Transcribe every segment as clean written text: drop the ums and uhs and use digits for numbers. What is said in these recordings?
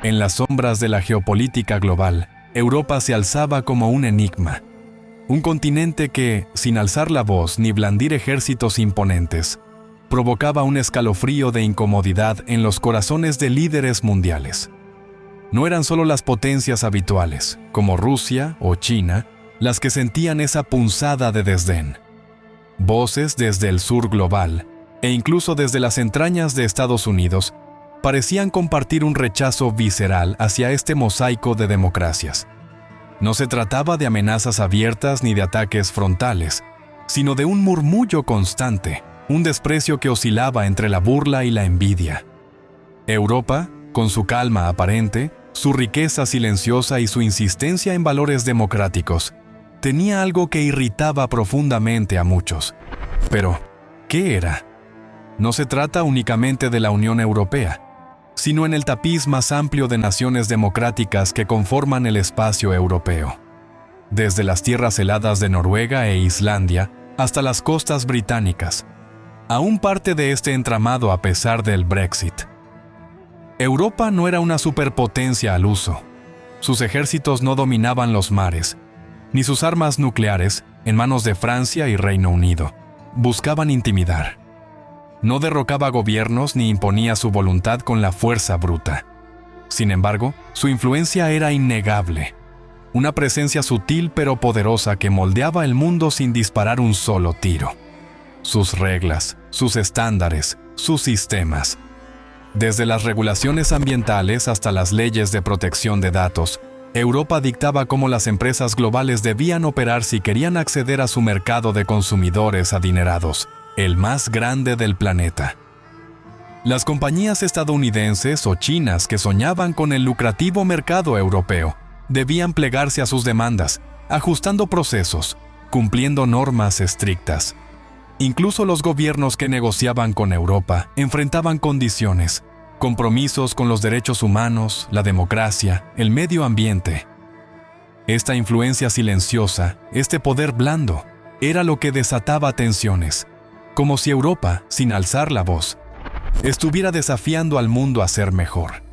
En las sombras de la geopolítica global, Europa se alzaba como un enigma. Un continente que, sin alzar la voz ni blandir ejércitos imponentes, provocaba un escalofrío de incomodidad en los corazones de líderes mundiales. No eran solo las potencias habituales, como Rusia o China, las que sentían esa punzada de desdén. Voces desde el sur global, e incluso desde las entrañas de Estados Unidos, parecían compartir un rechazo visceral hacia este mosaico de democracias. No se trataba de amenazas abiertas ni de ataques frontales, sino de un murmullo constante, un desprecio que oscilaba entre la burla y la envidia. Europa, con su calma aparente, su riqueza silenciosa y su insistencia en valores democráticos, tenía algo que irritaba profundamente a muchos. Pero, ¿qué era? No se trata únicamente de la Unión Europea, sino en el tapiz más amplio de naciones democráticas que conforman el espacio europeo. Desde las tierras heladas de Noruega e Islandia hasta las costas británicas, aún parte de este entramado a pesar del Brexit. Europa no era una superpotencia al uso. Sus ejércitos no dominaban los mares, ni sus armas nucleares, en manos de Francia y Reino Unido, buscaban intimidar. No derrocaba gobiernos ni imponía su voluntad con la fuerza bruta. Sin embargo, su influencia era innegable. Una presencia sutil pero poderosa que moldeaba el mundo sin disparar un solo tiro. Sus reglas, sus estándares, sus sistemas. Desde las regulaciones ambientales hasta las leyes de protección de datos, Europa dictaba cómo las empresas globales debían operar si querían acceder a su mercado de consumidores adinerados, el más grande del planeta. Las compañías estadounidenses o chinas que soñaban con el lucrativo mercado europeo debían plegarse a sus demandas, ajustando procesos, cumpliendo normas estrictas. Incluso los gobiernos que negociaban con Europa enfrentaban condiciones, compromisos con los derechos humanos, la democracia, el medio ambiente. Esta influencia silenciosa, este poder blando, era lo que desataba tensiones, como si Europa, sin alzar la voz, estuviera desafiando al mundo a ser mejor.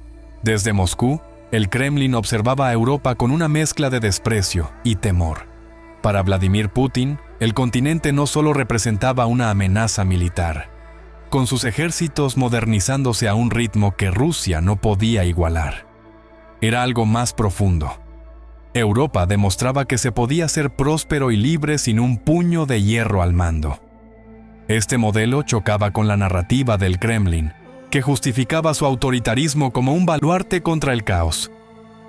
Desde Moscú, el Kremlin observaba a Europa con una mezcla de desprecio y temor. Para Vladimir Putin, el continente no solo representaba una amenaza militar, con sus ejércitos modernizándose a un ritmo que Rusia no podía igualar. Era algo más profundo. Europa demostraba que se podía ser próspero y libre sin un puño de hierro al mando. Este modelo chocaba con la narrativa del Kremlin, que justificaba su autoritarismo como un baluarte contra el caos.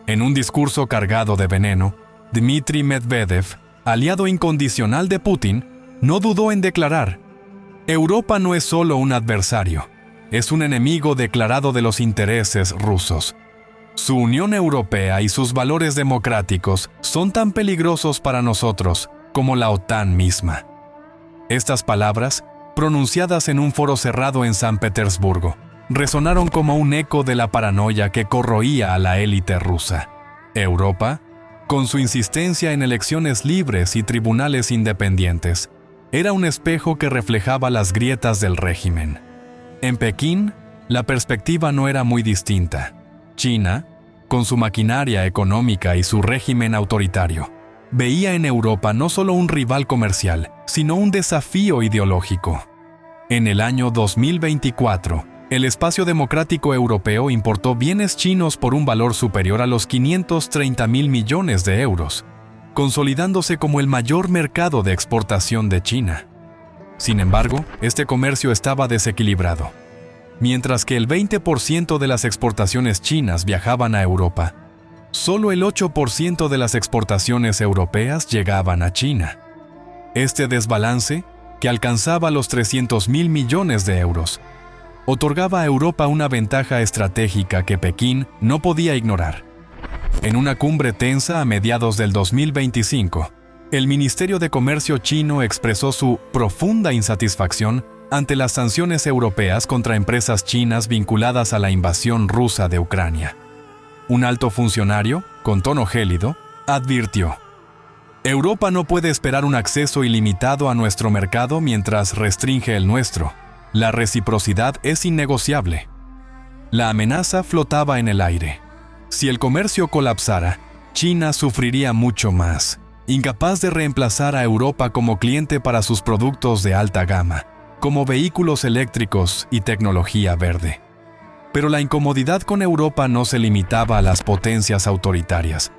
En un discurso cargado de veneno, Dmitry Medvedev, aliado incondicional de Putin, no dudó en declarar: Europa no es solo un adversario, es un enemigo declarado de los intereses rusos. Su Unión Europea y sus valores democráticos son tan peligrosos para nosotros como la OTAN misma. Estas palabras, pronunciadas en un foro cerrado en San Petersburgo, resonaron como un eco de la paranoia que corroía a la élite rusa. Europa, con su insistencia en elecciones libres y tribunales independientes, era un espejo que reflejaba las grietas del régimen. En Pekín, la perspectiva no era muy distinta. China, con su maquinaria económica y su régimen autoritario, veía en Europa no solo un rival comercial, sino un desafío ideológico. En el año 2024, el espacio democrático europeo importó bienes chinos por un valor superior a los 530.000 millones de euros, consolidándose como el mayor mercado de exportación de China. Sin embargo, este comercio estaba desequilibrado. Mientras que el 20% de las exportaciones chinas viajaban a Europa, solo el 8% de las exportaciones europeas llegaban a China. Este desbalance, que alcanzaba los 300.000 millones de euros, otorgaba a Europa una ventaja estratégica que Pekín no podía ignorar. En una cumbre tensa a mediados del 2025, el Ministerio de Comercio chino expresó su profunda insatisfacción ante las sanciones europeas contra empresas chinas vinculadas a la invasión rusa de Ucrania. Un alto funcionario, con tono gélido, advirtió: Europa no puede esperar un acceso ilimitado a nuestro mercado mientras restringe el nuestro. La reciprocidad es innegociable. La amenaza flotaba en el aire. Si el comercio colapsara, China sufriría mucho más, incapaz de reemplazar a Europa como cliente para sus productos de alta gama, como vehículos eléctricos y tecnología verde. Pero la incomodidad con Europa no se limitaba a las potencias autoritarias.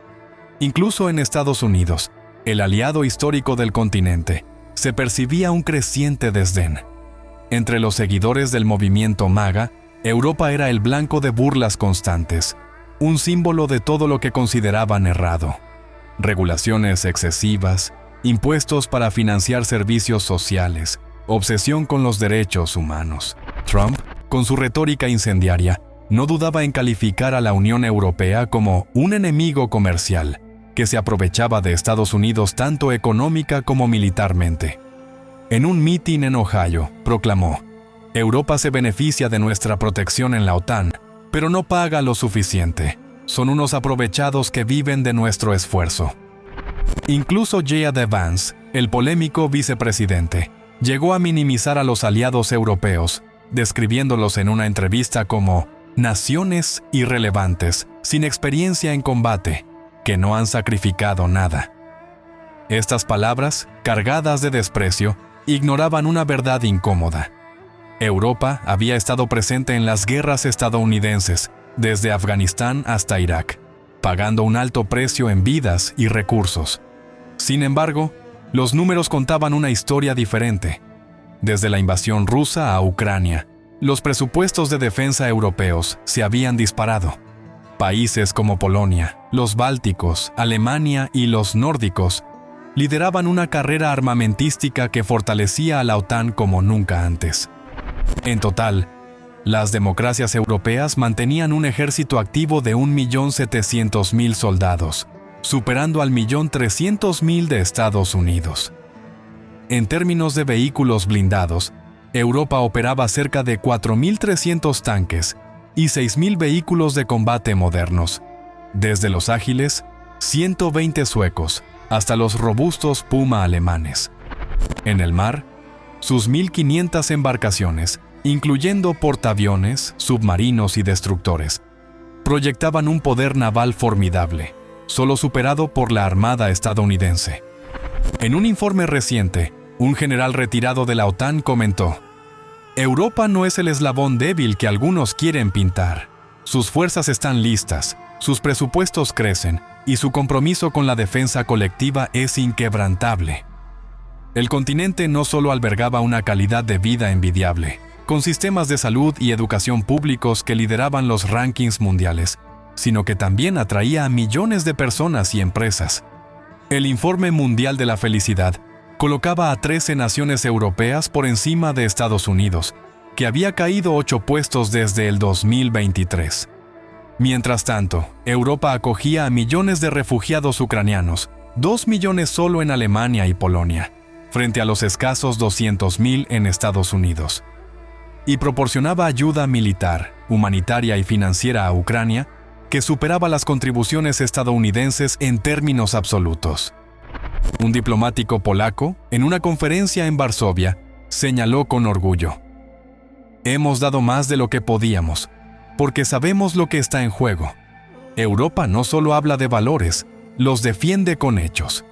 Incluso en Estados Unidos, el aliado histórico del continente, se percibía un creciente desdén. Entre los seguidores del movimiento MAGA, Europa era el blanco de burlas constantes, un símbolo de todo lo que consideraban errado. Regulaciones excesivas, impuestos para financiar servicios sociales, obsesión con los derechos humanos. Trump, con su retórica incendiaria, no dudaba en calificar a la Unión Europea como un enemigo comercial que se aprovechaba de Estados Unidos tanto económica como militarmente. En un mitin en Ohio, proclamó: Europa se beneficia de nuestra protección en la OTAN, pero no paga lo suficiente. Son unos aprovechados que viven de nuestro esfuerzo. Incluso J.D. Vance, el polémico vicepresidente, llegó a minimizar a los aliados europeos, describiéndolos en una entrevista como naciones irrelevantes, sin experiencia en combate, que no han sacrificado nada. Estas palabras, cargadas de desprecio, ignoraban una verdad incómoda. Europa había estado presente en las guerras estadounidenses, desde Afganistán hasta Irak, pagando un alto precio en vidas y recursos. Sin embargo, los números contaban una historia diferente. Desde la invasión rusa a Ucrania, los presupuestos de defensa europeos se habían disparado. Países como Polonia, los bálticos, Alemania y los nórdicos lideraban una carrera armamentística que fortalecía a la OTAN como nunca antes. En total, las democracias europeas mantenían un ejército activo de 1.700.000 soldados, superando al 1.300.000 de Estados Unidos. En términos de vehículos blindados, Europa operaba cerca de 4.300 tanques y 6.000 vehículos de combate modernos, desde los ágiles 120 suecos hasta los robustos Puma alemanes. En el mar, sus 1.500 embarcaciones, incluyendo portaaviones, submarinos y destructores, proyectaban un poder naval formidable, solo superado por la Armada estadounidense. En un informe reciente, un general retirado de la OTAN comentó: Europa no es el eslabón débil que algunos quieren pintar. Sus fuerzas están listas, sus presupuestos crecen y su compromiso con la defensa colectiva es inquebrantable. El continente no solo albergaba una calidad de vida envidiable, con sistemas de salud y educación públicos que lideraban los rankings mundiales, sino que también atraía a millones de personas y empresas. El Informe Mundial de la Felicidad colocaba a 13 naciones europeas por encima de Estados Unidos, que había caído 8 puestos desde el 2023. Mientras tanto, Europa acogía a millones de refugiados ucranianos, 2 millones solo en Alemania y Polonia, frente a los escasos 200.000 en Estados Unidos. Y proporcionaba ayuda militar, humanitaria y financiera a Ucrania, que superaba las contribuciones estadounidenses en términos absolutos. Un diplomático polaco, en una conferencia en Varsovia, señaló con orgullo: Hemos dado más de lo que podíamos, porque sabemos lo que está en juego. Europa no solo habla de valores, los defiende con hechos.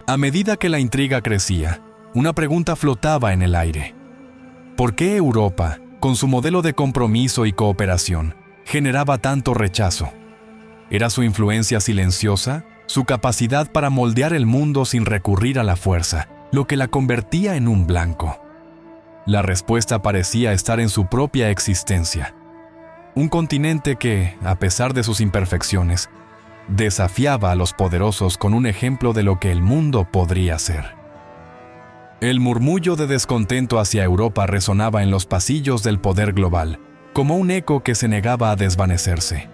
A medida que la intriga crecía, una pregunta flotaba en el aire. ¿Por qué Europa, con su modelo de compromiso y cooperación, generaba tanto rechazo? ¿Era su influencia silenciosa, su capacidad para moldear el mundo sin recurrir a la fuerza, lo que la convertía en un blanco? La respuesta parecía estar en su propia existencia. Un continente que, a pesar de sus imperfecciones, desafiaba a los poderosos con un ejemplo de lo que el mundo podría ser. El murmullo de descontento hacia Europa resonaba en los pasillos del poder global, como un eco que se negaba a desvanecerse.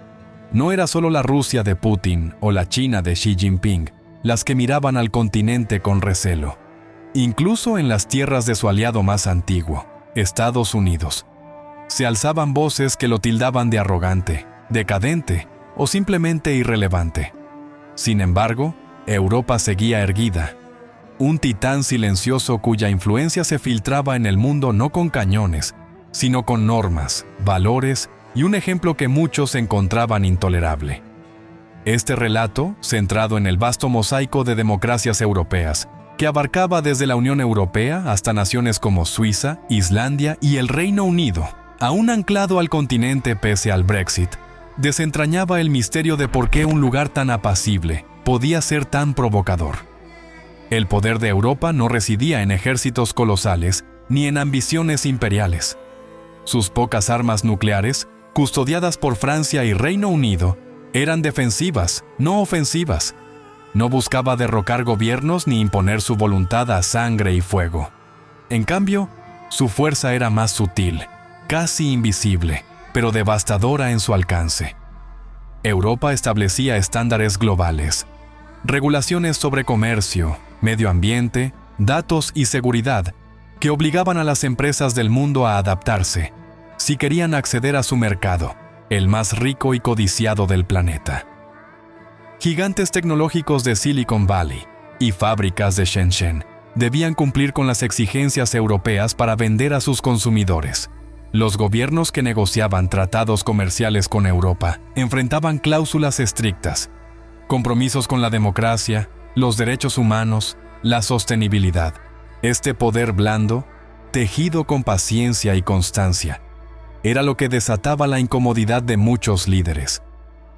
No era solo la Rusia de Putin o la China de Xi Jinping las que miraban al continente con recelo. Incluso en las tierras de su aliado más antiguo, Estados Unidos, se alzaban voces que lo tildaban de arrogante, decadente o simplemente irrelevante. Sin embargo, Europa seguía erguida, un titán silencioso cuya influencia se filtraba en el mundo no con cañones, sino con normas, valores y un ejemplo que muchos encontraban intolerable. Este relato, centrado en el vasto mosaico de democracias europeas, que abarcaba desde la Unión Europea hasta naciones como Suiza, Islandia y el Reino Unido, aún anclado al continente pese al Brexit, desentrañaba el misterio de por qué un lugar tan apacible podía ser tan provocador. El poder de Europa no residía en ejércitos colosales ni en ambiciones imperiales. Sus pocas armas nucleares, custodiadas por Francia y Reino Unido, eran defensivas, no ofensivas. No buscaba derrocar gobiernos ni imponer su voluntad a sangre y fuego. En cambio, su fuerza era más sutil, casi invisible, pero devastadora en su alcance. Europa establecía estándares globales, regulaciones sobre comercio, medio ambiente, datos y seguridad, que obligaban a las empresas del mundo a adaptarse, si querían acceder a su mercado, el más rico y codiciado del planeta. Gigantes tecnológicos de Silicon Valley y fábricas de Shenzhen debían cumplir con las exigencias europeas para vender a sus consumidores. Los gobiernos que negociaban tratados comerciales con Europa enfrentaban cláusulas estrictas, compromisos con la democracia, los derechos humanos, la sostenibilidad. Este poder blando, tejido con paciencia y constancia, era lo que desataba la incomodidad de muchos líderes.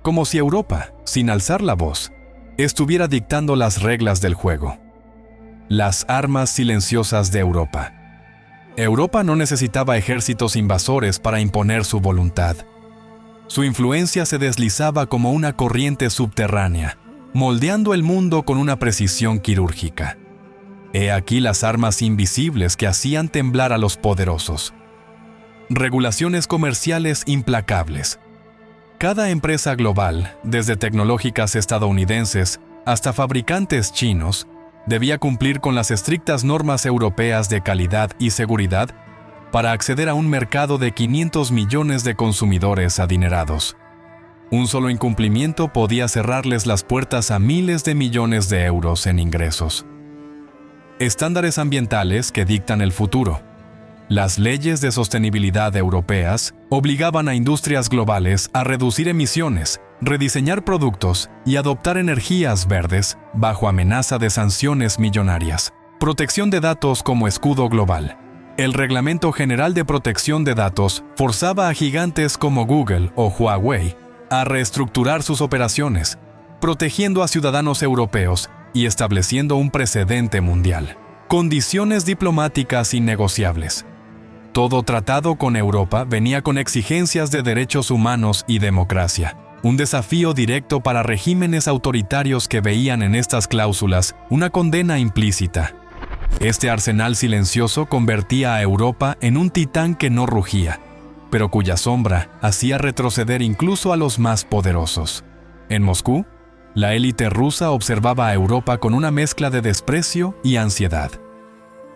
Como si Europa, sin alzar la voz, estuviera dictando las reglas del juego. Las armas silenciosas de Europa. Europa no necesitaba ejércitos invasores para imponer su voluntad. Su influencia se deslizaba como una corriente subterránea, moldeando el mundo con una precisión quirúrgica. He aquí las armas invisibles que hacían temblar a los poderosos. Regulaciones comerciales implacables. Cada empresa global, desde tecnológicas estadounidenses hasta fabricantes chinos, debía cumplir con las estrictas normas europeas de calidad y seguridad para acceder a un mercado de 500 millones de consumidores adinerados. Un solo incumplimiento podía cerrarles las puertas a miles de millones de euros en ingresos. Estándares ambientales que dictan el futuro. Las leyes de sostenibilidad europeas obligaban a industrias globales a reducir emisiones, rediseñar productos y adoptar energías verdes bajo amenaza de sanciones millonarias. Protección de datos como escudo global. El Reglamento General de Protección de Datos forzaba a gigantes como Google o Huawei a reestructurar sus operaciones, protegiendo a ciudadanos europeos y estableciendo un precedente mundial. Condiciones diplomáticas innegociables. Todo tratado con Europa venía con exigencias de derechos humanos y democracia, un desafío directo para regímenes autoritarios que veían en estas cláusulas una condena implícita. Este arsenal silencioso convertía a Europa en un titán que no rugía, pero cuya sombra hacía retroceder incluso a los más poderosos. En Moscú, la élite rusa observaba a Europa con una mezcla de desprecio y ansiedad.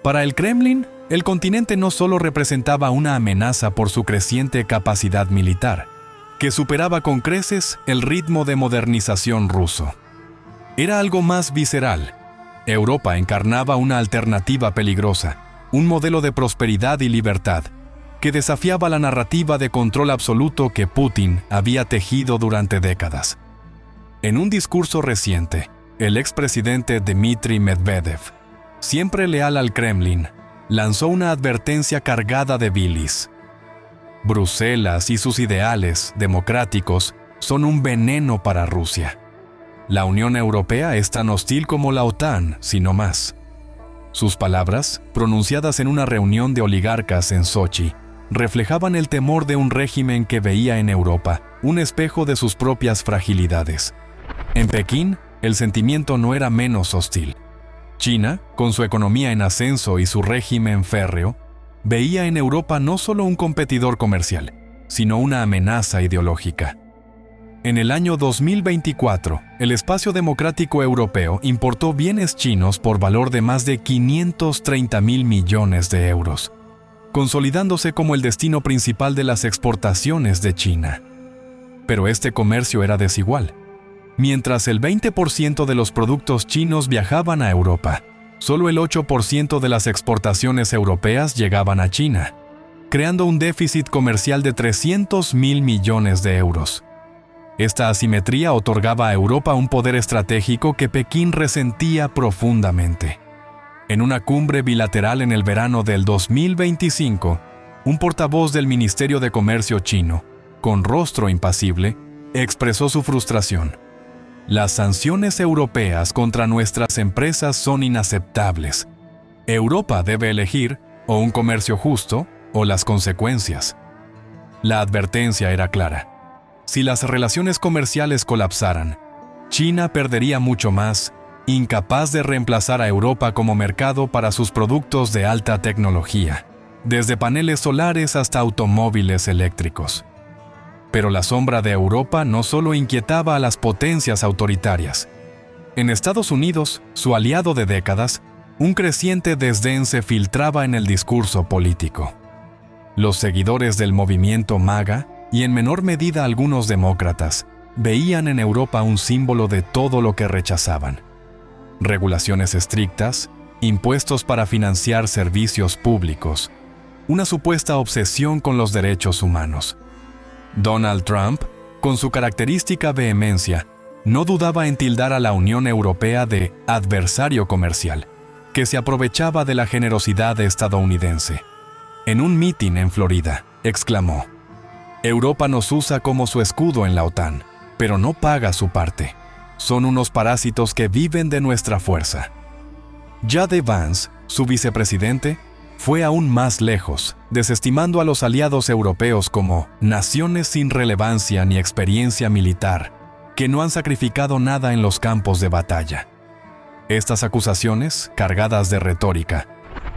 Para el Kremlin, el continente no solo representaba una amenaza por su creciente capacidad militar, que superaba con creces el ritmo de modernización ruso. Era algo más visceral. Europa encarnaba una alternativa peligrosa, un modelo de prosperidad y libertad, que desafiaba la narrativa de control absoluto que Putin había tejido durante décadas. En un discurso reciente, el expresidente Dmitry Medvedev, siempre leal al Kremlin, lanzó una advertencia cargada de bilis. Bruselas y sus ideales democráticos son un veneno para Rusia. La Unión Europea es tan hostil como la OTAN, si no más. Sus palabras, pronunciadas en una reunión de oligarcas en Sochi, reflejaban el temor de un régimen que veía en Europa un espejo de sus propias fragilidades. En Pekín, el sentimiento no era menos hostil. China, con su economía en ascenso y su régimen férreo, veía en Europa no solo un competidor comercial, sino una amenaza ideológica. En el año 2024, el espacio democrático europeo importó bienes chinos por valor de más de 530.000 millones de euros, consolidándose como el destino principal de las exportaciones de China. Pero este comercio era desigual. Mientras el 20% de los productos chinos viajaban a Europa, solo el 8% de las exportaciones europeas llegaban a China. creando un déficit comercial de 300.000 millones de euros. Esta asimetría otorgaba a Europa un poder estratégico que Pekín resentía profundamente. En una cumbre bilateral en el verano del 2025, un portavoz del Ministerio de Comercio chino, con rostro impasible, expresó su frustración. Las sanciones europeas contra nuestras empresas son inaceptables. Europa debe elegir o un comercio justo o las consecuencias. La advertencia era clara. Si las relaciones comerciales colapsaran, China perdería mucho más, incapaz de reemplazar a Europa como mercado para sus productos de alta tecnología, desde paneles solares hasta automóviles eléctricos. Pero la sombra de Europa no solo inquietaba a las potencias autoritarias. En Estados Unidos, su aliado de décadas, un creciente desdén se filtraba en el discurso político. Los seguidores del movimiento MAGA, y en menor medida algunos demócratas, veían en Europa un símbolo de todo lo que rechazaban. Regulaciones estrictas, impuestos para financiar servicios públicos, una supuesta obsesión con los derechos humanos. Donald Trump, con su característica vehemencia, no dudaba en tildar a la Unión Europea de adversario comercial, que se aprovechaba de la generosidad estadounidense. En un mitin en Florida, exclamó: Europa nos usa como su escudo en la OTAN, pero no paga su parte. Son unos parásitos que viven de nuestra fuerza. J.D. Vance, su vicepresidente, fue aún más lejos, desestimando a los aliados europeos como naciones sin relevancia ni experiencia militar, que no han sacrificado nada en los campos de batalla. Estas acusaciones, cargadas de retórica,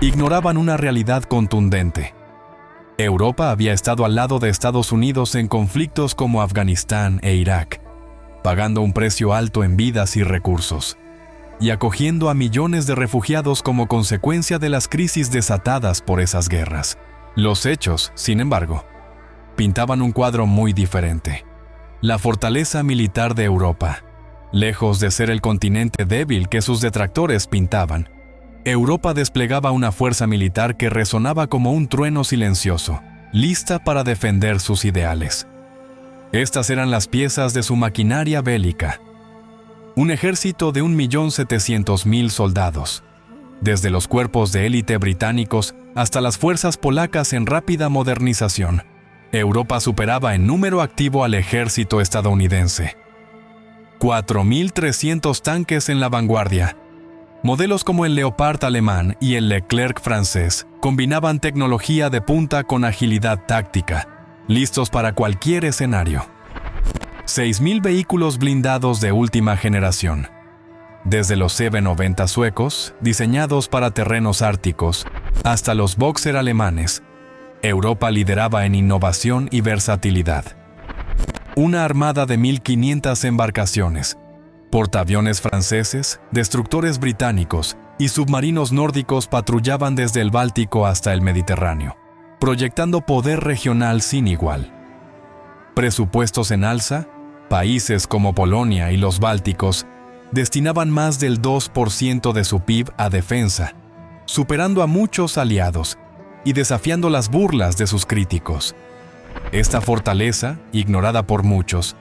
ignoraban una realidad contundente. Europa había estado al lado de Estados Unidos en conflictos como Afganistán e Irak, pagando un precio alto en vidas y recursos, y acogiendo a millones de refugiados como consecuencia de las crisis desatadas por esas guerras. Los hechos, sin embargo, pintaban un cuadro muy diferente. La fortaleza militar de Europa, lejos de ser el continente débil que sus detractores pintaban, Europa desplegaba una fuerza militar que resonaba como un trueno silencioso, lista para defender sus ideales. Estas eran las piezas de su maquinaria bélica. Un ejército de 1.700.000 soldados, desde los cuerpos de élite británicos hasta las fuerzas polacas en rápida modernización. Europa superaba en número activo al ejército estadounidense. 4.300 tanques en la vanguardia. Modelos como el Leopard alemán y el Leclerc francés combinaban tecnología de punta con agilidad táctica, listos para cualquier escenario. 6.000 vehículos blindados de última generación. Desde los CV-90 suecos, diseñados para terrenos árticos, hasta los Boxer alemanes, Europa lideraba en innovación y versatilidad. Una armada de 1.500 embarcaciones, portaaviones franceses, destructores británicos y submarinos nórdicos patrullaban desde el Báltico hasta el Mediterráneo, proyectando poder regional sin igual. Presupuestos en alza, países como Polonia y los Bálticos destinaban más del 2% de su PIB a defensa, superando a muchos aliados y desafiando las burlas de sus críticos. Esta fortaleza, ignorada por muchos,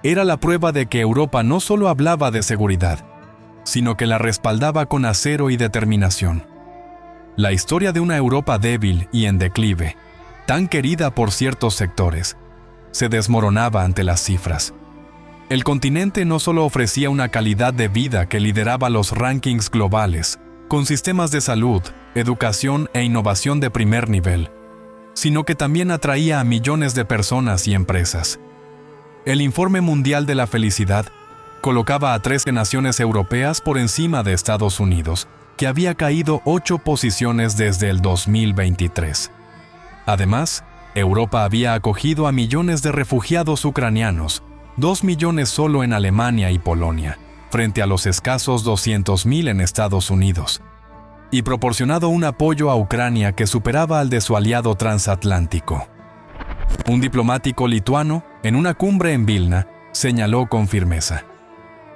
era la prueba de que Europa no solo hablaba de seguridad, sino que la respaldaba con acero y determinación. La historia de una Europa débil y en declive, tan querida por ciertos sectores, se desmoronaba ante las cifras. El continente no solo ofrecía una calidad de vida que lideraba los rankings globales, con sistemas de salud, educación e innovación de primer nivel, sino que también atraía a millones de personas y empresas. El Informe Mundial de la Felicidad colocaba a 13 naciones europeas por encima de Estados Unidos, que había caído 8 posiciones desde el 2023. Además, Europa había acogido a millones de refugiados ucranianos, 2 millones solo en Alemania y Polonia, frente a los escasos 200.000 en Estados Unidos, y proporcionado un apoyo a Ucrania que superaba al de su aliado transatlántico. Un diplomático lituano, en una cumbre en Vilna, señaló con firmeza: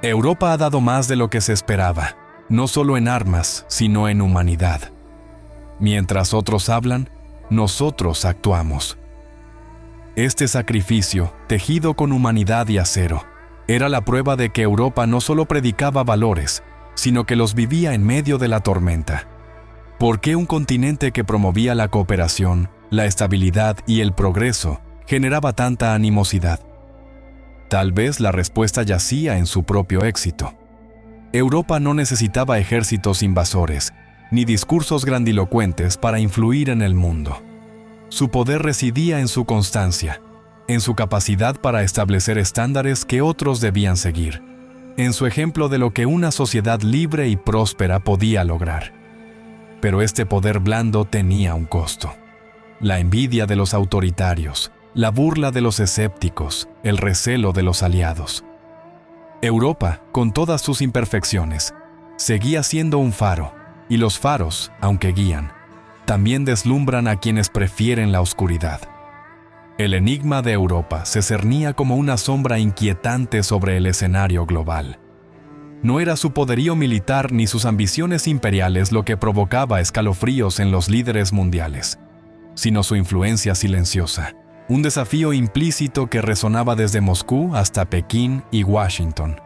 Europa ha dado más de lo que se esperaba, no solo en armas, sino en humanidad. Mientras otros hablan, nosotros actuamos. Este sacrificio, tejido con humanidad y acero, era la prueba de que Europa no solo predicaba valores, sino que los vivía en medio de la tormenta. ¿Por qué un continente que promovía la cooperación, la estabilidad y el progreso generaba tanta animosidad? Tal vez la respuesta yacía en su propio éxito. Europa no necesitaba ejércitos invasores, ni discursos grandilocuentes para influir en el mundo. Su poder residía en su constancia, en su capacidad para establecer estándares que otros debían seguir, en su ejemplo de lo que una sociedad libre y próspera podía lograr. Pero este poder blando tenía un costo. La envidia de los autoritarios, la burla de los escépticos, el recelo de los aliados. Europa, con todas sus imperfecciones, seguía siendo un faro, y los faros, aunque guían, también deslumbran a quienes prefieren la oscuridad. El enigma de Europa se cernía como una sombra inquietante sobre el escenario global. No era su poderío militar ni sus ambiciones imperiales lo que provocaba escalofríos en los líderes mundiales, sino su influencia silenciosa, un desafío implícito que resonaba desde Moscú hasta Pekín y Washington.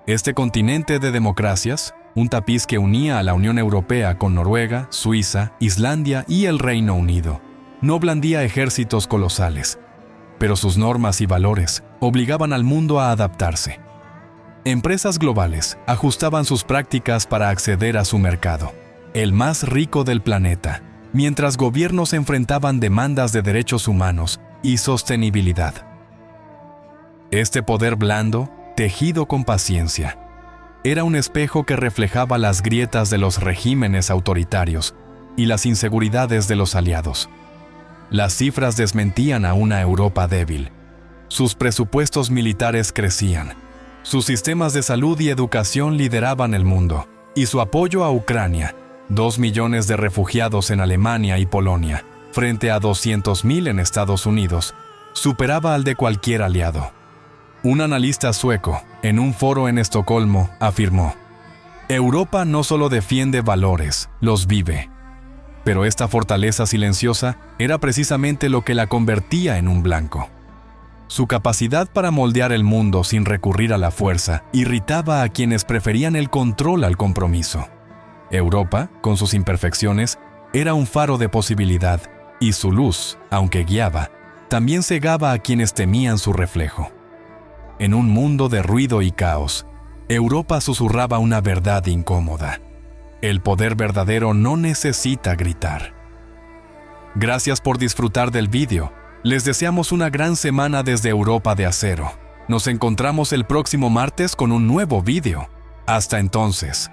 Este continente de democracias, un tapiz que unía a la Unión Europea con Noruega, Suiza, Islandia y el Reino Unido, no blandía ejércitos colosales, pero sus normas y valores obligaban al mundo a adaptarse. Empresas globales ajustaban sus prácticas para acceder a su mercado, el más rico del planeta, mientras gobiernos enfrentaban demandas de derechos humanos y sostenibilidad. Este poder blando, tejido con paciencia, era un espejo que reflejaba las grietas de los regímenes autoritarios y las inseguridades de los aliados. Las cifras desmentían a una Europa débil. Sus presupuestos militares crecían, sus sistemas de salud y educación lideraban el mundo, y su apoyo a Ucrania, 2 millones de refugiados en Alemania y Polonia, frente a 200.000 en Estados Unidos, superaba al de cualquier aliado. Un analista sueco, en un foro en Estocolmo, afirmó: Europa no solo defiende valores, los vive. Pero esta fortaleza silenciosa era precisamente lo que la convertía en un blanco. Su capacidad para moldear el mundo sin recurrir a la fuerza irritaba a quienes preferían el control al compromiso. Europa, con sus imperfecciones, era un faro de posibilidad, y su luz, aunque guiaba, también cegaba a quienes temían su reflejo. En un mundo de ruido y caos, Europa susurraba una verdad incómoda. El poder verdadero no necesita gritar. Gracias por disfrutar del vídeo. Les deseamos una gran semana desde Europa de Acero. Nos encontramos el próximo martes con un nuevo vídeo. Hasta entonces.